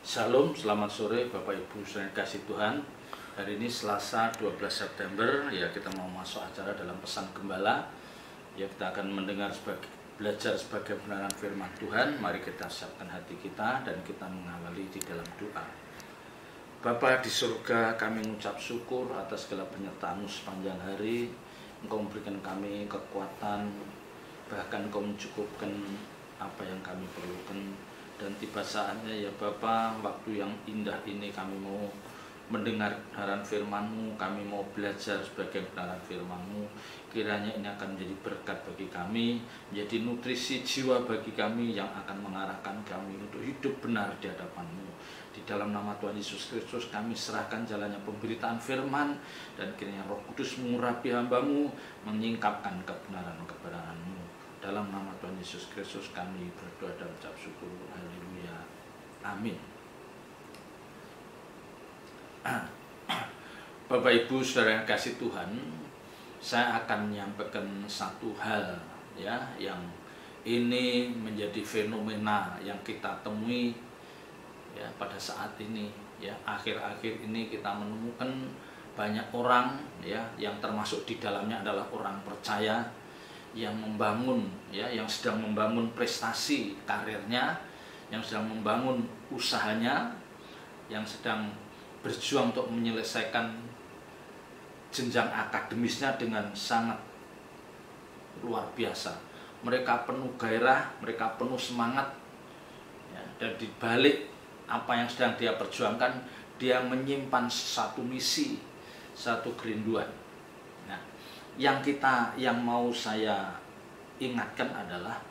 Shalom, selamat sore Bapak Ibu saudara kasih Tuhan. Hari ini Selasa 12 September, ya kita mau masuk acara dalam pesan gembala. Ya kita akan belajar sebagai kebenaran firman Tuhan. Mari kita siapkan hati kita dan kita mengawali di dalam doa. Bapa di surga, kami mengucap syukur atas segala penyertaan-Mu sepanjang hari. Engkau memberikan kami kekuatan, bahkan Engkau mencukupkan apa yang kami perlukan. Dan tiba saatnya ya Bapa, waktu yang indah ini kami mau mendengar kebenaran firman-Mu, kami mau belajar sebagai kebenaran firman-Mu. Kiranya ini akan menjadi berkat bagi kami, menjadi nutrisi jiwa bagi kami yang akan mengarahkan kami untuk hidup benar di hadapan-Mu. Di dalam nama Tuhan Yesus Kristus kami serahkan jalannya pemberitaan firman, dan kiranya Roh Kudus mengurapi hamba-Mu, menyingkapkan kebenaran-kebenaran-Mu. Dalam nama Tuhan Yesus Kristus kami berdoa dan ucap syukur. Haleluya. Amin. Bapak Ibu saudara yang kasih Tuhan, saya akan menyampaikan satu hal ya, yang ini menjadi fenomena yang kita temui ya pada saat ini ya. Akhir-akhir ini kita menemukan banyak orang ya, yang termasuk di dalamnya adalah orang percaya yang membangun ya, yang sedang membangun prestasi karirnya, yang sedang membangun usahanya, yang sedang berjuang untuk menyelesaikan jenjang akademisnya dengan sangat luar biasa. Mereka penuh gairah, mereka penuh semangat ya, dan di balik apa yang sedang dia perjuangkan, dia menyimpan satu misi, satu kerinduan. Nah, yang mau saya ingatkan adalah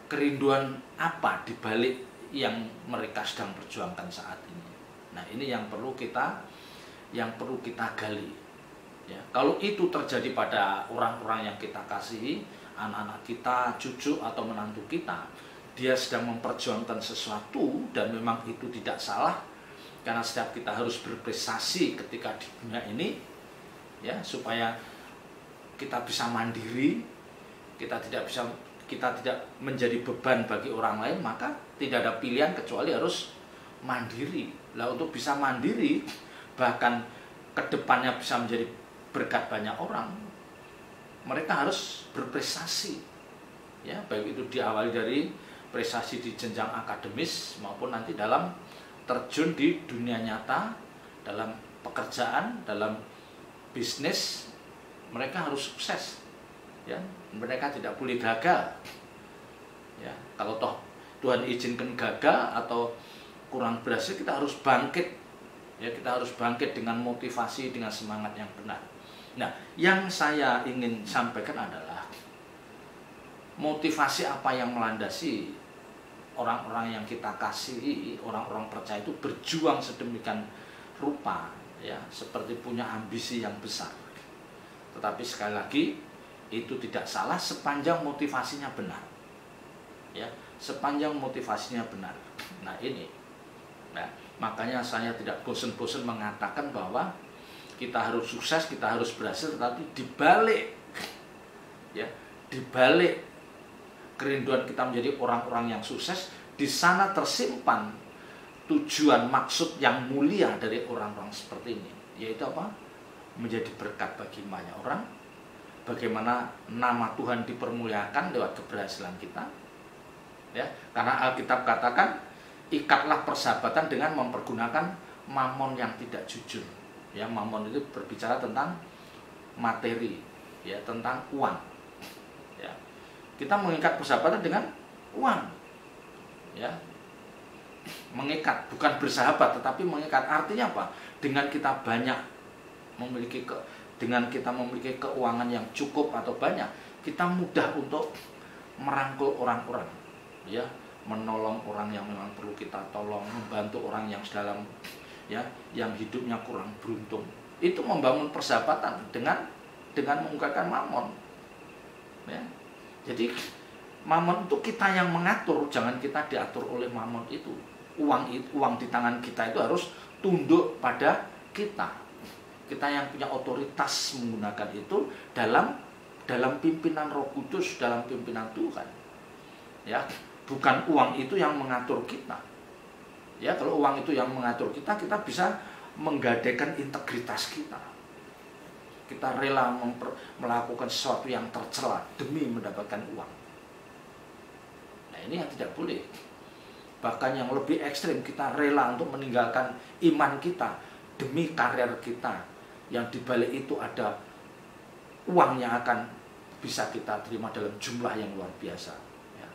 kerinduan apa di balik yang mereka sedang perjuangkan saat ini. Nah, ini yang perlu kita gali. Ya, kalau itu terjadi pada orang-orang yang kita kasihi, anak-anak kita, cucu atau menantu kita, dia sedang memperjuangkan sesuatu dan memang itu tidak salah, karena setiap kita harus berprestasi ketika di dunia ini ya, supaya kita bisa mandiri, kita tidak menjadi beban bagi orang lain, maka tidak ada pilihan kecuali harus mandiri. Lah untuk bisa mandiri, bahkan kedepannya bisa menjadi berkat banyak orang, mereka harus berprestasi ya, baik itu diawali dari prestasi di jenjang akademis maupun nanti dalam terjun di dunia nyata, dalam pekerjaan, dalam bisnis. Mereka harus sukses ya, mereka tidak boleh gagal ya. Kalau toh Tuhan izinkan gagal atau kurang berhasil, kita harus bangkit ya, kita harus bangkit dengan motivasi, dengan semangat yang benar. Nah, yang saya ingin sampaikan adalah motivasi apa yang melandasi orang-orang yang kita kasihi, orang-orang percaya itu berjuang sedemikian rupa ya, seperti punya ambisi yang besar. Tetapi sekali lagi, itu tidak salah sepanjang motivasinya benar ya, sepanjang motivasinya benar. Nah ini, nah, makanya saya tidak bosan-bosan mengatakan bahwa kita harus sukses, kita harus berhasil, tetapi dibalik ya, dibalik kerinduan kita menjadi orang-orang yang sukses, di sana tersimpan tujuan maksud yang mulia dari orang-orang seperti ini, yaitu apa? Menjadi berkat bagi banyak orang. Bagaimana nama Tuhan dipermuliakan lewat keberhasilan kita ya, karena Alkitab katakan, ikatlah persahabatan dengan mempergunakan mamon yang tidak jujur ya. Mamon itu berbicara tentang materi ya, tentang uang ya. Kita mengikat persahabatan dengan uang ya, mengikat, bukan bersahabat tetapi mengikat. Artinya apa? Dengan kita memiliki keuangan yang cukup atau banyak, kita mudah untuk merangkul orang-orang ya, menolong orang yang memang perlu kita tolong, membantu orang yang dalam ya, yang hidupnya kurang beruntung. Itu membangun persahabatan dengan menggunakan mamon ya. Jadi mamon itu kita yang mengatur, jangan kita diatur oleh mamon itu. Uang di tangan kita itu harus tunduk pada kita. Kita yang punya otoritas menggunakan itu dalam pimpinan Roh Kudus, dalam pimpinan Tuhan. Ya, bukan uang itu yang mengatur kita. Ya, kalau uang itu yang mengatur kita, kita bisa menggadaikan integritas kita. Kita rela melakukan sesuatu yang tercela demi mendapatkan uang. Nah, ini yang tidak boleh. Bahkan yang lebih ekstrim, kita rela untuk meninggalkan iman kita demi karir kita, yang dibalik itu ada uang yang akan bisa kita terima dalam jumlah yang luar biasa. Ya.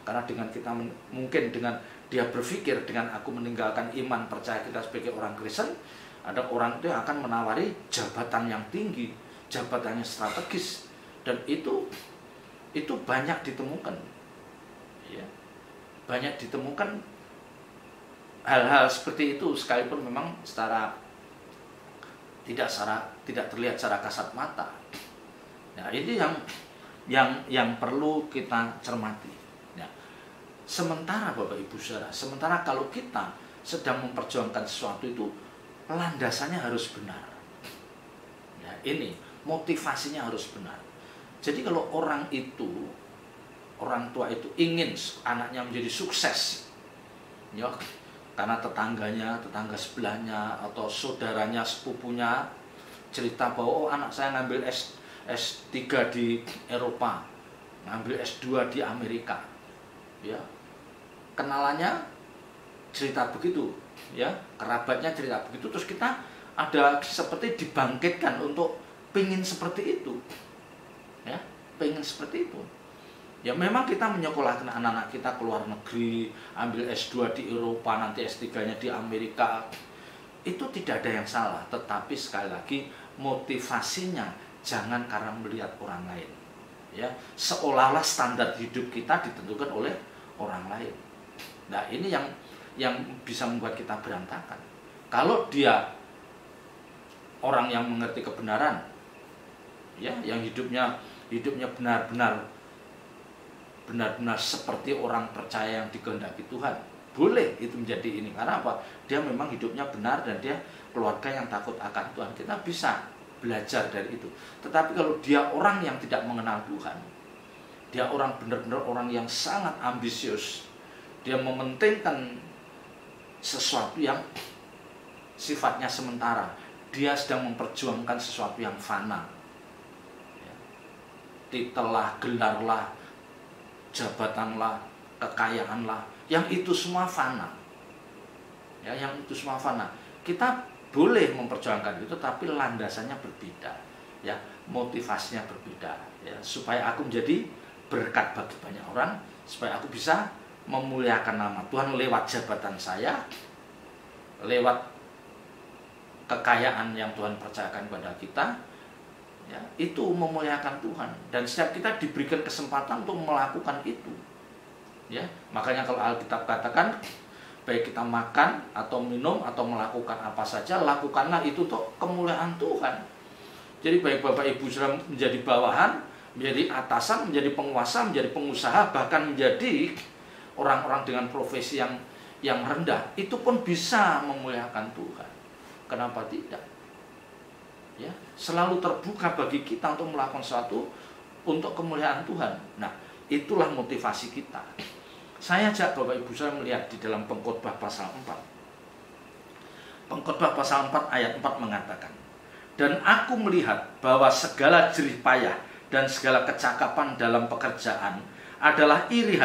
Karena dengan kita mungkin dengan dia berpikir, dengan aku meninggalkan iman percaya kita sebagai orang Kristen, ada orang itu yang akan menawari jabatan yang tinggi, jabatan yang strategis, dan itu banyak ditemukan. Ya. Banyak ditemukan hal-hal seperti itu, sekalipun memang tidak terlihat secara kasat mata. Nah, ini yang perlu kita cermati. Ya. Sementara Bapak Ibu Saudara, sementara kalau kita sedang memperjuangkan sesuatu itu, landasannya harus benar. Ya, ini motivasinya harus benar. Jadi kalau orang tua itu ingin anaknya menjadi sukses, ya, karena tetangga sebelahnya atau saudaranya, sepupunya cerita bahwa anak saya ngambil S3 di Eropa, ngambil S2 di Amerika, ya, kenalannya cerita begitu, ya, kerabatnya cerita begitu, terus kita ada seperti dibangkitkan untuk pengen seperti itu, ya, pengen seperti itu. Ya, memang kita menyekolahkan anak-anak kita ke luar negeri, ambil S2 di Eropa, nanti S3-nya di Amerika, itu tidak ada yang salah. Tetapi sekali lagi, motivasinya jangan karena melihat orang lain. Ya, seolah-olah standar hidup kita ditentukan oleh orang lain. Nah, ini yang bisa membuat kita berantakan. Kalau dia orang yang mengerti kebenaran, ya, yang hidupnya benar-benar seperti orang percaya yang dikehendaki Tuhan, boleh itu menjadi ini. Karena apa? Dia memang hidupnya benar dan dia keluarga yang takut akan Tuhan. Kita bisa belajar dari itu. Tetapi kalau dia orang yang tidak mengenal Tuhan, dia orang benar-benar orang yang sangat ambisius, dia mementingkan sesuatu yang sifatnya sementara, dia sedang memperjuangkan sesuatu yang fana, ya, titel lah, gelar lah, jabatan lah, kekayaan lah, yang itu semua fana. Ya, yang itu semua fana. Kita boleh memperjuangkan itu, tapi landasannya berbeda, ya, motivasinya berbeda, ya, supaya aku menjadi berkat bagi banyak orang, supaya aku bisa memuliakan nama Tuhan lewat jabatan saya, lewat kekayaan yang Tuhan percayakan kepada kita, ya, itu memuliakan Tuhan. Dan setiap kita diberikan kesempatan untuk melakukan itu, ya. Makanya kalau Alkitab katakan, baik kita makan atau minum atau melakukan apa saja, lakukanlah itu untuk kemuliaan Tuhan. Jadi baik Bapak Ibu sudah menjadi bawahan, menjadi atasan, menjadi penguasa, menjadi pengusaha, bahkan menjadi orang-orang dengan profesi yang rendah, itu pun bisa memuliakan Tuhan. Kenapa tidak? Ya, selalu terbuka bagi kita untuk melakukan sesuatu untuk kemuliaan Tuhan. Nah, itulah motivasi kita. Saya ajak Bapak Ibu saya melihat di dalam Pengkhotbah pasal 4. Pengkhotbah pasal 4 ayat 4 mengatakan, "Dan aku melihat bahwa segala jerih payah dan segala kecakapan dalam pekerjaan adalah iri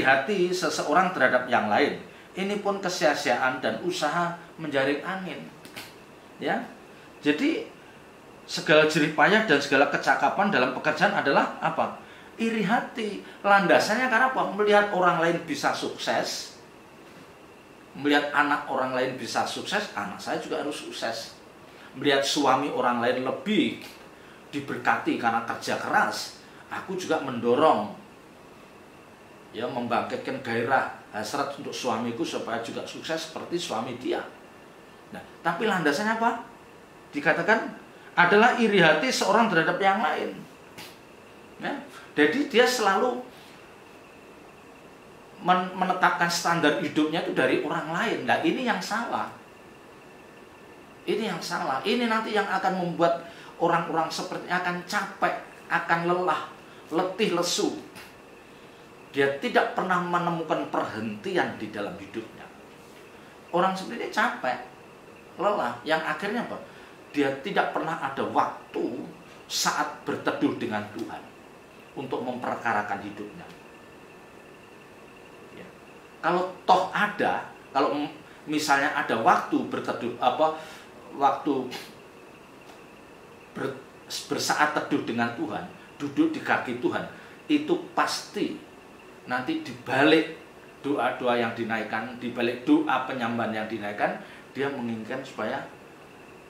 hati seseorang terhadap yang lain. Ini pun kesia-siaan dan usaha menjaring angin." Ya. Jadi segala jerih payah dan segala kecakapan dalam pekerjaan adalah apa? Iri hati. Landasannya karena apa? Melihat orang lain bisa sukses, melihat anak orang lain bisa sukses, anak saya juga harus sukses. Melihat suami orang lain lebih diberkati karena kerja keras, aku juga mendorong, ya, membangkitkan gairah hasrat untuk suamiku supaya juga sukses seperti suami dia. Nah, tapi landasannya apa? Dikatakan adalah iri hati seorang terhadap yang lain. Ya, jadi dia selalu menetapkan standar hidupnya itu dari orang lain. Nah, ini yang salah. Ini yang salah. Ini nanti yang akan membuat orang-orang seperti akan capek, akan lelah, letih, lesu. dia tidak pernah menemukan perhentian di dalam hidupnya. Orang seperti ini capek, lelah, yang akhirnya apa? Dia tidak pernah ada waktu saat berteduh dengan Tuhan untuk memperkarakan hidupnya. Ya. Kalau toh ada, kalau misalnya ada waktu berteduh, waktu bersaat teduh dengan Tuhan, duduk di kaki Tuhan, itu pasti nanti dibalik doa-doa yang dinaikkan, dibalik doa penyambahan yang dinaikkan, dia menginginkan supaya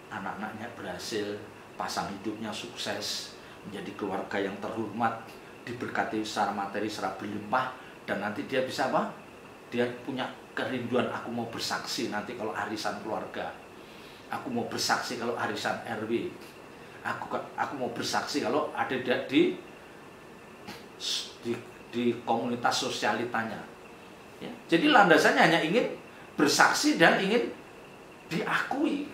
anak-anaknya berhasil, pasang hidupnya sukses, menjadi keluarga yang terhormat, diberkati secara materi, secara berlimpah, dan nanti dia bisa apa? Dia punya kerinduan, aku mau bersaksi nanti kalau arisan keluarga, aku mau bersaksi kalau arisan RW, aku mau bersaksi kalau ada di komunitas sosialitanya. Ya. Jadi landasannya hanya ingin bersaksi dan ingin diakui.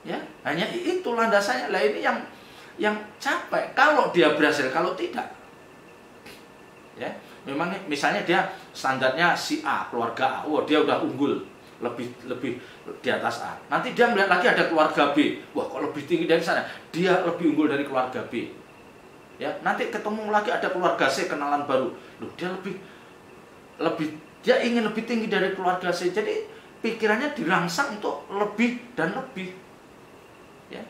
Ya, hanya itu landasannya. Lah ini yang capek. Kalau dia berhasil, kalau tidak. Ya, memang misalnya dia standarnya si A, keluarga A, dia udah unggul, lebih di atas A. Nanti dia melihat lagi ada keluarga B, wah kok lebih tinggi dari sana, dia lebih unggul dari keluarga B. Ya, nanti ketemu lagi ada keluarga C, kenalan baru, loh dia dia ingin lebih tinggi dari keluarga C. Jadi pikirannya dirangsang untuk lebih dan lebih. Ya,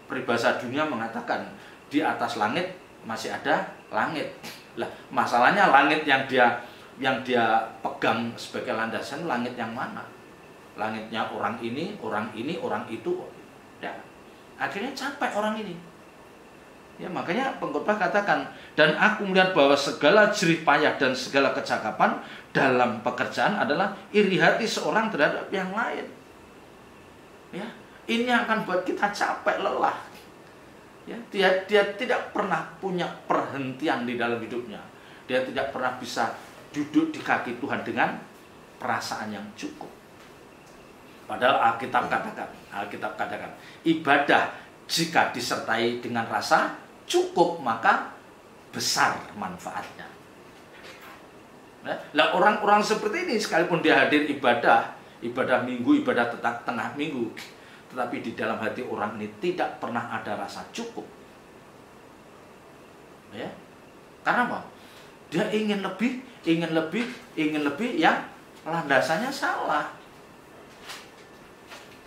peribahasa dunia mengatakan di atas langit masih ada langit. Lah, masalahnya langit yang dia pegang sebagai landasan, langit yang mana? Langitnya orang ini, orang itu. Ya, akhirnya capek orang ini. Ya, makanya pengkhotbah katakan, dan aku melihat bahwa segala jerih payah dan segala kecakapan dalam pekerjaan adalah iri hati seorang terhadap yang lain. Ya, ini akan buat kita capek, lelah. Ya, dia tidak pernah punya perhentian di dalam hidupnya. Dia tidak pernah bisa duduk di kaki Tuhan dengan perasaan yang cukup. Padahal Alkitab katakan, ibadah jika disertai dengan rasa cukup maka besar manfaatnya. Nah, orang-orang seperti ini sekalipun dia hadir ibadah minggu, ibadah tengah minggu, tetapi di dalam hati orang ini tidak pernah ada rasa cukup. Ya. Karena apa? Dia ingin lebih yang landasannya salah.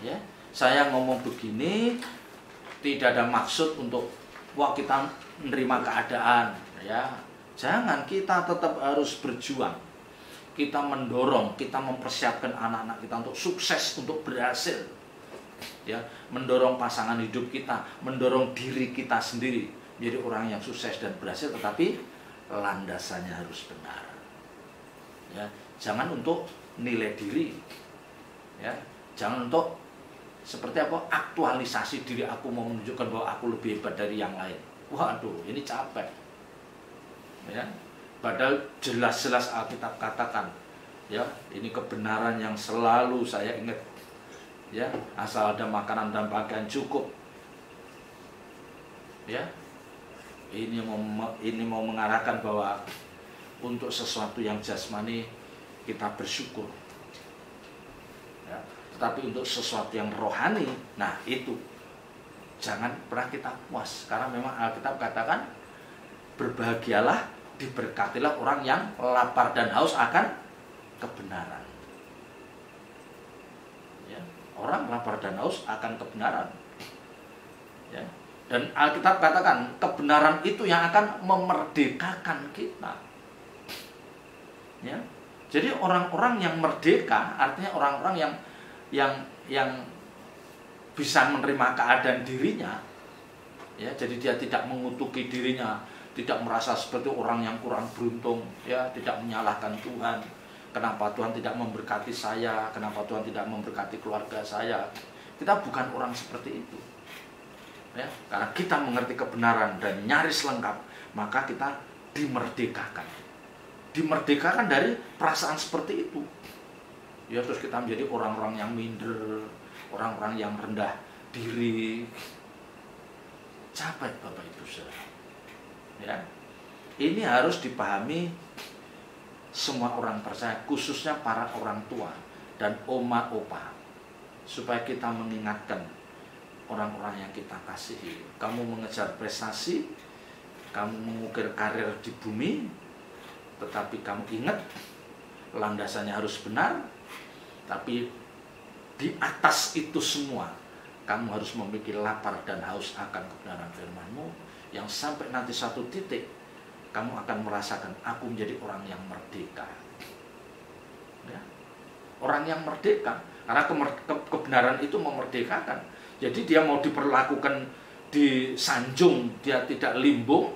Ya, saya ngomong begini tidak ada maksud untuk kita menerima keadaan, ya. Jangan, kita tetap harus berjuang. Kita mendorong, kita mempersiapkan anak-anak kita untuk sukses, untuk berhasil. Ya, mendorong pasangan hidup kita, mendorong diri kita sendiri menjadi orang yang sukses dan berhasil, tetapi landasannya harus benar. Ya, jangan untuk nilai diri. Ya, jangan untuk seperti apa? Aktualisasi diri aku, mau menunjukkan bahwa aku lebih hebat dari yang lain. Waduh, ini capek. Ya, padahal jelas-jelas Alkitab katakan, ya, ini kebenaran yang selalu saya ingat. Ya, asal ada makanan dan pakaian cukup. Ya, ini mau mengarahkan bahwa untuk sesuatu yang jasmani kita bersyukur. Ya, tetapi untuk sesuatu yang rohani, nah itu jangan pernah kita puas. Karena memang Alkitab katakan, berbahagialah, diberkatilah orang yang lapar dan haus akan kebenaran. Ya, orang lapar dan haus akan kebenaran. Ya, dan Alkitab katakan kebenaran itu yang akan memerdekakan kita. Ya, jadi orang-orang yang merdeka artinya orang-orang yang bisa menerima keadaan dirinya. Ya, jadi dia tidak mengutuki dirinya, tidak merasa seperti orang yang kurang beruntung, ya, tidak menyalahkan Tuhan. Kenapa Tuhan tidak memberkati saya? Kenapa Tuhan tidak memberkati keluarga saya? Kita bukan orang seperti itu. Ya, karena kita mengerti kebenaran dan nyaris lengkap, maka kita dimerdekakan. Dimerdekakan dari perasaan seperti itu. Ya, terus kita menjadi orang-orang yang minder, orang-orang yang rendah diri. Capek Bapak Ibu Saudara. Ya. Ini harus dipahami semua orang percaya, khususnya para orang tua dan oma opa, supaya kita mengingatkan orang-orang yang kita kasihi. Kamu mengejar prestasi, kamu mengukir karir di bumi, tetapi kamu ingat landasannya harus benar. Tapi di atas itu semua, kamu harus memiliki lapar dan haus akan kebenaran firman-Mu, yang sampai nanti satu titik kamu akan merasakan aku menjadi orang yang merdeka. Ya. Orang yang merdeka, karena kebenaran itu memerdekakan. Jadi dia mau diperlakukan disanjung, dia tidak limbung,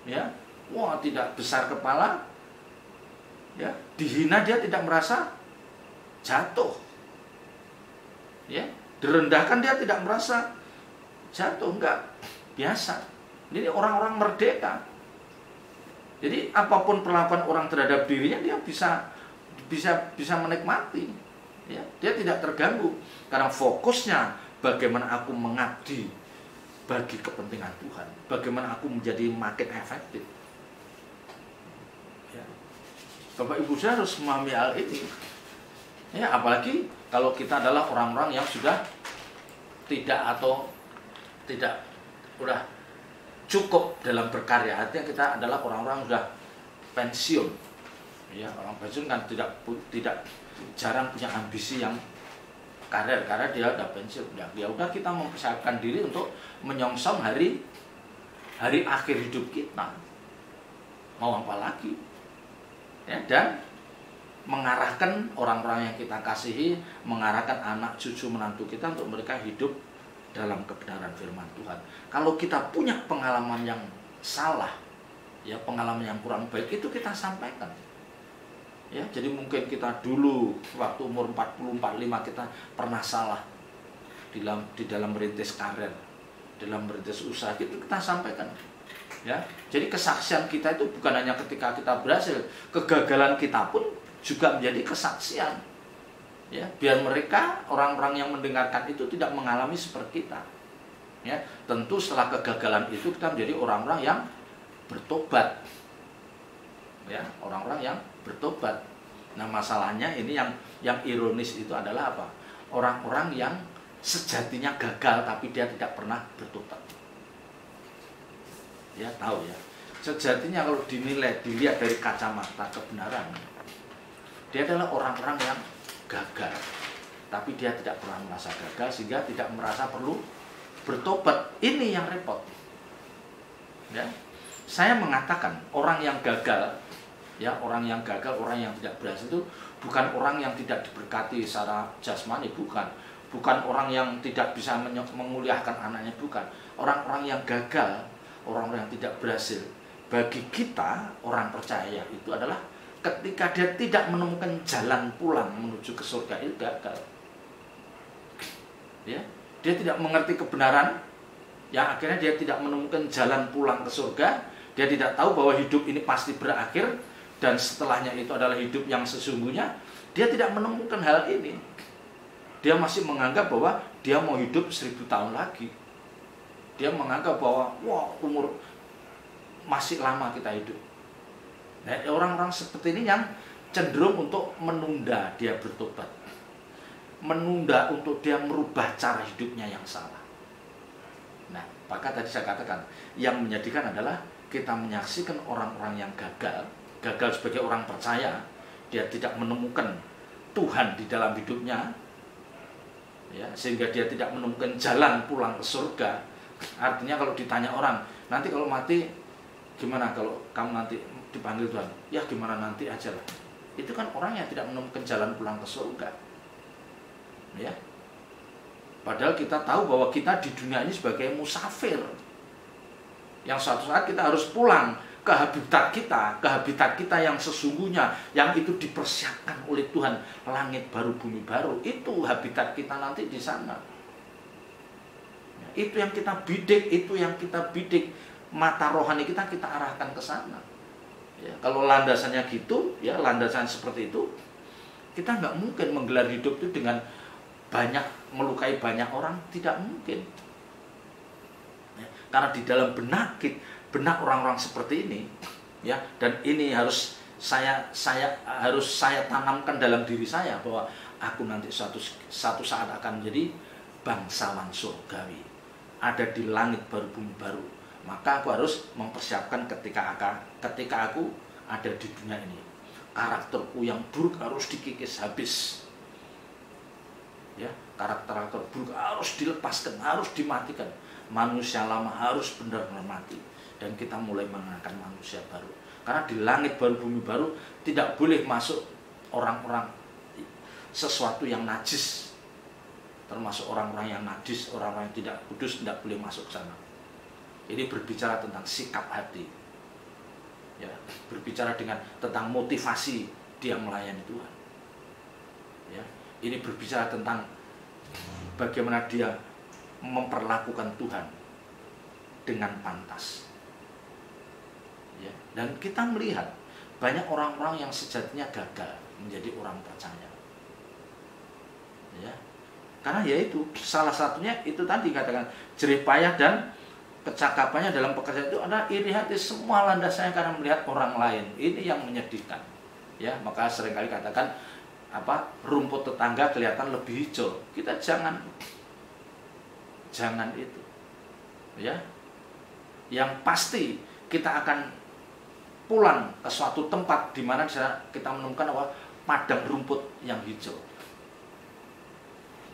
ya, wah tidak besar kepala, ya, dihina dia tidak merasa jatuh, ya, direndahkan dia tidak merasa jatuh, enggak, biasa. Ini orang-orang merdeka. Jadi apapun perlakuan orang terhadap dirinya, dia bisa menikmati, ya, dia tidak terganggu karena fokusnya bagaimana aku mengabdi bagi kepentingan Tuhan, bagaimana aku menjadi makin efektif. Ya. Bapak Ibu saya harus memahami hal ini. Ya, apalagi kalau kita adalah orang-orang yang sudah tidak udah cukup dalam berkarya. Artinya kita adalah orang-orang sudah pensiun. Ya, orang pensiun kan tidak jarang punya ambisi yang karir, karena dia udah pensiun. Ya udah, kita mempersiapkan diri untuk menyongsong hari akhir hidup kita. Mau apa lagi? Ya, dan mengarahkan orang-orang yang kita kasihi, mengarahkan anak cucu menantu kita untuk mereka hidup dalam kebenaran firman Tuhan. Kalau kita punya pengalaman yang salah, ya, pengalaman yang kurang baik, itu kita sampaikan. Ya, jadi mungkin kita dulu waktu umur 40-45 kita pernah salah di dalam merintis karir, dalam merintis usaha, itu kita sampaikan. Ya, jadi kesaksian kita itu bukan hanya ketika kita berhasil, kegagalan kita pun juga menjadi kesaksian. Ya, biar mereka, orang-orang yang mendengarkan itu tidak mengalami seperti kita. Ya, tentu setelah kegagalan itu kita menjadi orang-orang yang bertobat. Ya, orang-orang yang bertobat. Nah, masalahnya ini yang ironis itu adalah apa? Orang-orang yang sejatinya gagal tapi dia tidak pernah bertobat. Ya, tahu ya. Sejatinya kalau dilihat dari kacamata kebenaran, dia adalah orang-orang yang gagal, tapi dia tidak pernah merasa gagal sehingga tidak merasa perlu bertobat. Ini yang repot. Ya, saya mengatakan orang yang gagal, ya, orang yang tidak berhasil itu bukan orang yang tidak diberkati secara jasmani, bukan orang yang tidak bisa memuliakan anaknya, bukan. Orang-orang yang gagal, orang-orang yang tidak berhasil, bagi kita orang percaya itu adalah ketika dia tidak menemukan jalan pulang menuju ke surga, itu gagal. Ya, dia tidak mengerti kebenaran, yang akhirnya dia tidak menemukan jalan pulang ke surga. Dia tidak tahu bahwa hidup ini pasti berakhir dan setelahnya itu adalah hidup yang sesungguhnya. Dia tidak menemukan hal ini. Dia masih menganggap bahwa dia mau hidup 1000 tahun lagi. Dia menganggap bahwa wah, umur masih lama kita hidup. Nah, orang-orang seperti ini yang cenderung untuk menunda dia bertobat, menunda untuk dia merubah cara hidupnya yang salah. Nah, maka tadi saya katakan, yang menyedihkan adalah kita menyaksikan orang-orang yang gagal sebagai orang percaya, dia tidak menemukan Tuhan di dalam hidupnya, ya, sehingga dia tidak menemukan jalan pulang ke surga. Artinya kalau ditanya orang, nanti kalau mati gimana, kalau kamu nanti dipanggil Tuhan, ya gimana nanti aja lah. Itu kan orang yang tidak menemukan jalan pulang ke surga. Ya. Padahal kita tahu bahwa kita di dunia ini sebagai musafir, yang suatu saat kita harus pulang ke habitat kita yang sesungguhnya, yang itu dipersiapkan oleh Tuhan, langit baru bumi baru. Itu habitat kita nanti di sana. Itu yang kita bidik, mata rohani kita arahkan ke sana. Ya, kalau landasannya gitu, ya, landasan seperti itu, kita nggak mungkin menggelar hidup itu dengan banyak melukai banyak orang, tidak mungkin. Ya, karena di dalam benak benak orang-orang seperti ini, ya, dan ini harus saya tanamkan dalam diri saya bahwa aku nanti satu saat akan menjadi bangsawan surgawi, ada di langit baru bumi baru. Maka aku harus mempersiapkan ketika aku ada di dunia ini, karakterku yang buruk harus dikikis habis, ya, karakter buruk harus dilepaskan, harus dimatikan. Manusia lama harus benar-benar mati, dan kita mulai mengenakan manusia baru. Karena di langit baru bumi baru tidak boleh masuk orang-orang sesuatu yang najis, termasuk orang-orang yang najis, orang-orang yang tidak kudus tidak boleh masuk ke sana. Ini berbicara tentang sikap hati, ya, berbicara tentang motivasi dia melayani Tuhan, ya. Ini berbicara tentang bagaimana dia memperlakukan Tuhan dengan pantas, ya. Dan kita melihat banyak orang-orang yang sejatinya gagal menjadi orang percaya, ya, karena yaitu salah satunya itu tadi katakan jerih payah dan kecakapannya dalam pekerjaan itu adalah iri hati semua landasannya karena melihat orang lain. Ini yang menyedihkan, ya. Maka seringkali katakan rumput tetangga kelihatan lebih hijau. Kita jangan itu, ya. Yang pasti kita akan pulang ke suatu tempat di mana kita menemukan padang rumput yang hijau,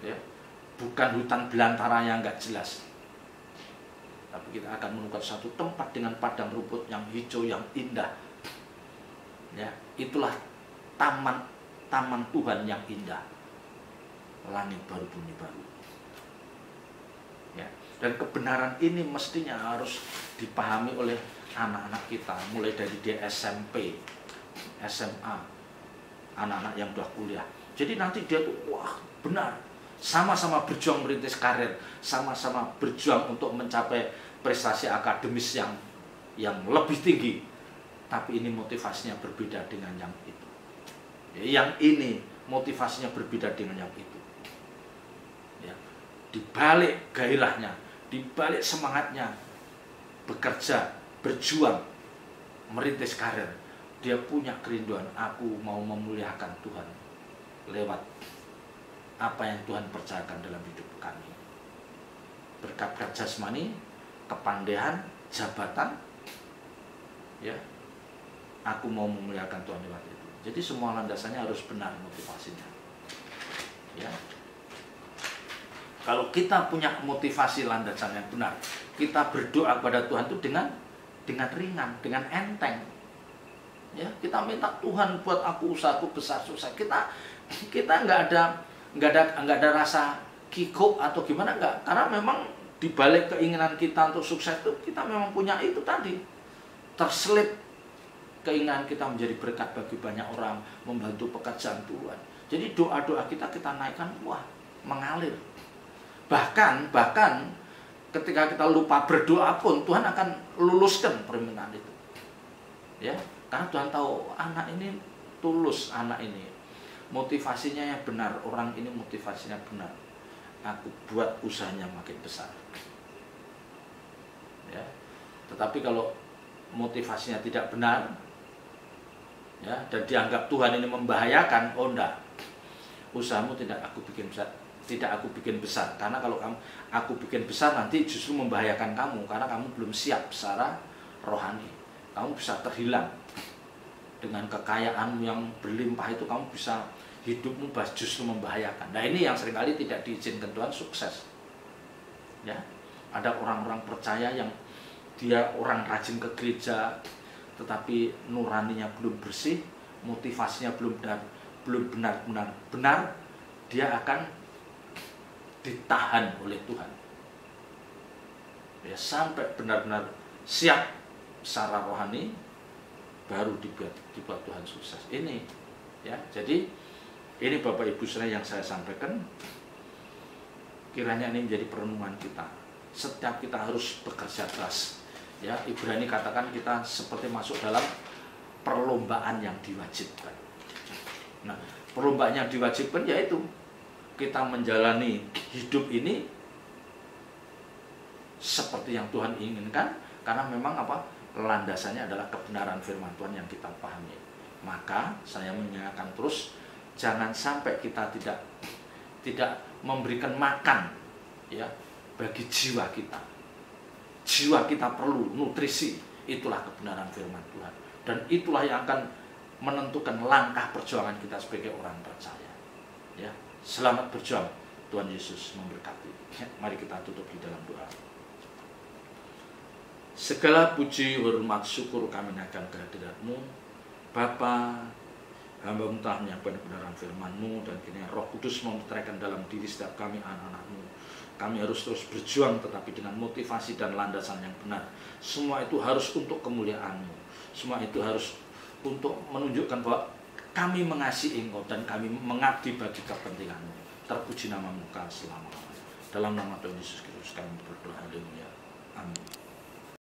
ya, bukan hutan belantara yang nggak jelas, tapi kita akan menemukan suatu tempat dengan padang rumput yang hijau yang indah, ya. Itulah taman Tuhan yang indah, langit baru bumi baru, ya. Dan kebenaran ini mestinya harus dipahami oleh anak-anak kita mulai dari dia SMP, SMA, anak-anak yang sudah kuliah. Jadi nanti dia tuh benar, sama-sama berjuang merintis karir, sama-sama berjuang untuk mencapai prestasi akademis yang lebih tinggi, tapi ini motivasinya berbeda dengan yang itu. Yang ini motivasinya berbeda dengan yang itu, ya. Di balik gairahnya, di balik semangatnya bekerja, berjuang, merintis karir, dia punya kerinduan, aku mau memuliakan Tuhan lewat apa yang Tuhan percayakan dalam hidup kami. Berkat jasmani, kepandaian, jabatan, ya, aku mau memuliakan Tuhan lewat itu. Jadi semua landasannya harus benar motivasinya, ya. Kalau kita punya motivasi landasan yang benar, kita berdoa kepada Tuhan itu dengan ringan, dengan enteng, ya. Kita minta Tuhan buat aku usahaku besar sukses. Kita nggak ada rasa kikuk atau gimana, enggak, karena memang di balik keinginan kita untuk sukses itu kita memang punya itu tadi, terselip keinginan kita menjadi berkat bagi banyak orang, membantu pekerjaan Tuhan. Jadi doa-doa kita naikkan, mengalir. Bahkan ketika kita lupa berdoa pun Tuhan akan luluskan permintaan itu, ya. Karena Tuhan tahu anak ini tulus, anak ini motivasinya yang benar, orang ini motivasinya benar, aku buat usahanya makin besar, ya. Tetapi kalau motivasinya tidak benar, ya, dan dianggap Tuhan ini membahayakan, enggak, usahamu tidak aku bikin besar, karena kalau aku bikin besar nanti justru membahayakan kamu, karena kamu belum siap secara rohani. Kamu bisa terhilang dengan kekayaanmu yang berlimpah itu, kamu bisa hidupmu justru membahayakan. Nah, ini yang seringkali tidak diizinkan Tuhan sukses, ya. Ada orang-orang percaya yang dia orang rajin ke gereja, tetapi nuraninya belum bersih, motivasinya belum benar-benar, dia akan ditahan oleh Tuhan, ya, sampai benar-benar siap secara rohani, baru dibuat Tuhan sukses. Ini, ya. Jadi ini Bapak Ibu saudara yang saya sampaikan, kiranya ini menjadi perenungan kita. Setiap kita harus bekerja keras, ya. Ibrani katakan kita seperti masuk dalam perlombaan yang diwajibkan. Nah, perlombaan yang diwajibkan yaitu kita menjalani hidup ini seperti yang Tuhan inginkan, Karena memang apa? Landasannya adalah kebenaran firman Tuhan yang kita pahami. Maka saya mengingatkan terus, jangan sampai kita tidak memberikan makan ya bagi jiwa kita. Jiwa kita perlu nutrisi, itulah kebenaran firman Tuhan. Dan itulah yang akan menentukan langkah perjuangan kita sebagai orang percaya. Ya, selamat berjuang. Tuhan Yesus memberkati. Mari kita tutup di dalam doa. Segala puji, hormat, syukur kami naikkan kehadirat-Mu. Bapa, hamba-Mu telah menyampaikan kebenaran firman-Mu, dan kini Roh Kudus memutrakan dalam diri setiap kami anak-anak-Mu. Kami harus terus berjuang, tetapi dengan motivasi dan landasan yang benar. Semua itu harus untuk kemuliaan-Mu. Semua itu harus untuk menunjukkan bahwa kami mengasihi Engkau dan kami mengabdi bagi kepentingan-Mu. Terpuji nama-Mu selama-lamanya. Dalam nama Tuhan Yesus Kristus kami berdoa. Haleluya. Amin.